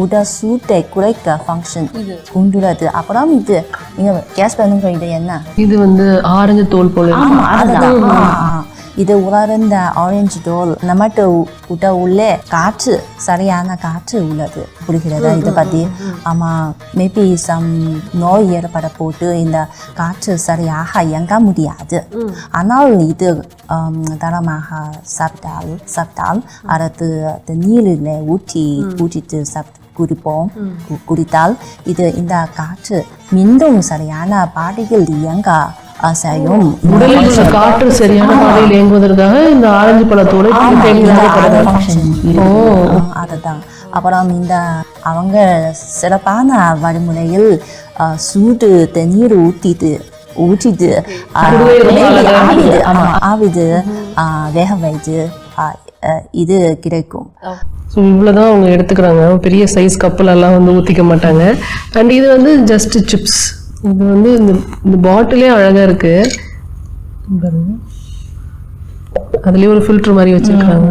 உடல் சூட்டை குறைக்க ஃபங்க்ஷன் கொண்டுள்ளது. அப்புறம் இது நீங்க கேஸ் பண்ணுங்க, இது என்ன? இது வந்து ஆரஞ்சு தோல் போல இது உலர்ந்த ஆரஞ்சு தோல். நம்மட்டு உடல் உள்ளே காற்று, சரியான காற்று உள்ளது. புரிகிறதா இதை பத்தி? ஆமா, மேபி சம் நோய் ஏற்பட போட்டு இந்த காற்று சரியாக இயங்க முடியாது. ஆனால் இது தரமாக சாப்பிட்டால் அடுத்து நீரில் ஊற்றிட்டு குடித்தால் இந்த காற்று மீண்டும் சரியான பாதையில் இயங்க செய்யும். உடலில் காற்று சரியான பாதையில் இயங்குவதற்காக இந்த ஆரஞ்சு பழத்தோட அதுதான். அப்புறம் இந்த அவங்க சிறப்பான வழிமுறையில் சூடு தண்ணீர் ஊற்றிட்டு ஆவிது வேக வைத்து இது கிடைக்கும். ஸோ இவ்வளோதான் அவங்க எடுத்துக்கிறாங்க. பெரிய சைஸ் கப்பலெல்லாம் வந்து ஊற்றிக்க மாட்டாங்க. அண்ட் இது வந்து ஜஸ்ட் சிப்ஸ். இது வந்து இந்த பாட்டிலே அழகாக இருக்கு. அதுலேயே ஒரு ஃபில்டர் மாதிரி வச்சிருக்காங்க.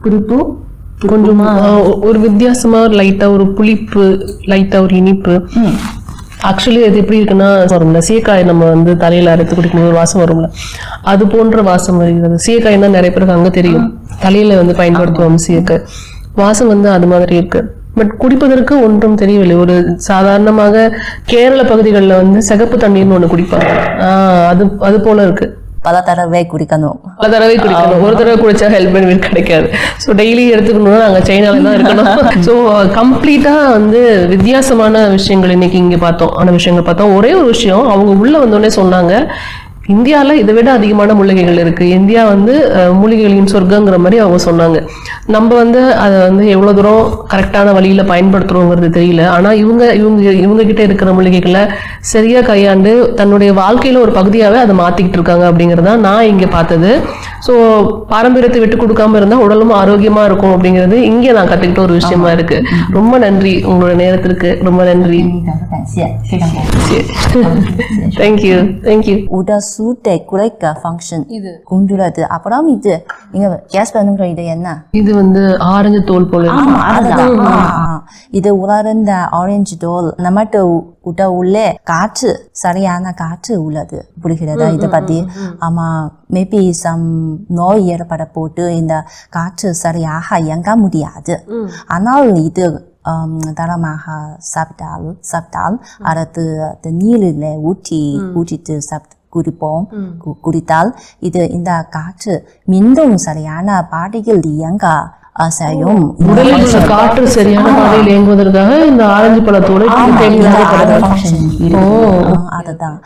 குறிப்பு கொஞ்சமா ஒரு வித்தியாசமா லைட்டா ஒரு புளிப்பு, லைட்டா ஒரு இனிப்பு. ஆக்சுவலி அது எப்படி இருக்குன்னா, வரும்ல சீக்காய் நம்ம வந்து தலையில அரைத்து குடிக்கும் ஒரு வாசம் வரும்ல, அது போன்ற வாசம் வருகிறது. சீக்காய்னா நிறைய பேருக்கு அங்க தெரியும், தலையில வந்து பயன்படுத்துவோம் சீக்காய். வாசம் வந்து அது மாதிரி இருக்கு. பட் குடிப்பதற்கு ஒன்றும் தெரியவில்லை. ஒரு சாதாரணமாக கேரள பகுதிகளில் வந்து சிகப்பு தண்ணீர்னு ஒண்ணு குடிப்பாங்க. அது போல இருக்கு. பல தடவை குடிக்கணும். ஒரு தடவை குடிச்சா ஹெல்ப் பெனிஃபிட் கிடைக்காது. ஸோ டெய்லி எடுத்துக்கணும்னா நாங்கள் சைனால தான் இருக்கணும். ஸோ கம்ப்ளீட்டா வந்து வித்தியாசமான விஷயங்கள் இன்னைக்கு இங்கே பார்த்தோம். ஒரே ஒரு விஷயம், அவங்க உள்ள வந்தோடனே சொன்னாங்க, இந்தியாவில் இதை விட அதிகமான மூலிகைகள் இருக்கு. இந்தியா வந்து மூலிகைகளின் சொர்க்கங்கிற மாதிரி அவங்க சொன்னாங்க. நம்ம வந்து அதை வந்து எவ்வளவு தூரம் கரெக்டான வழியில பயன்படுத்துறோங்கிறது தெரியல. ஆனா இவங்க கிட்ட இருக்கிற மூலிகைகளை சரியா கையாண்டு தன்னுடைய வாழ்க்கையில ஒரு பகுதியாவே அதை மாத்திக்கிட்டு இருக்காங்க அப்படிங்கறத நான் இங்க பார்த்தது. ஸோ பாரம்பரியத்தை விட்டு கொடுக்காம இருந்தா உடலும் ஆரோக்கியமா இருக்கும் அப்படிங்கிறது இங்கே நான் கத்துக்கிட்ட ஒரு விஷயமா இருக்கு. ரொம்ப நன்றி உங்களோட நேரத்திற்கு. ரொம்ப நன்றி. தேங்க்யூ. உடல் சூட்டை குறைக்க ஃபங்க்ஷன் கொண்டுள்ளது. அப்புறம் இது நீங்க கேஸ் பண்ணுங்க, இது என்ன? இது வந்து ஆரஞ்சு தோல் போல இது உலர்ந்த ஆரஞ்சு தோல். நம்மட்டு உடல் உள்ளே காற்று, சரியான காற்று உள்ளது. புரிகிறதா இதை பத்தி? ஆமா, மேபி சம் நோய் ஏற்பட போட்டு இந்த காற்று சரியாக இயங்க முடியாது. ஆனால் இது தரமாக சாப்பிட்டால் அடுத்து நீரில் ஊற்றிட்டு குடித்தால் இந்த காற்று மீண்டும் சரியான பாதையில் இயங்க செய்யும். உடலில் காற்று சரியான பாதையில் இயங்குவதற்காக இந்த ஆரஞ்சு பழத்தோட அதுதான்.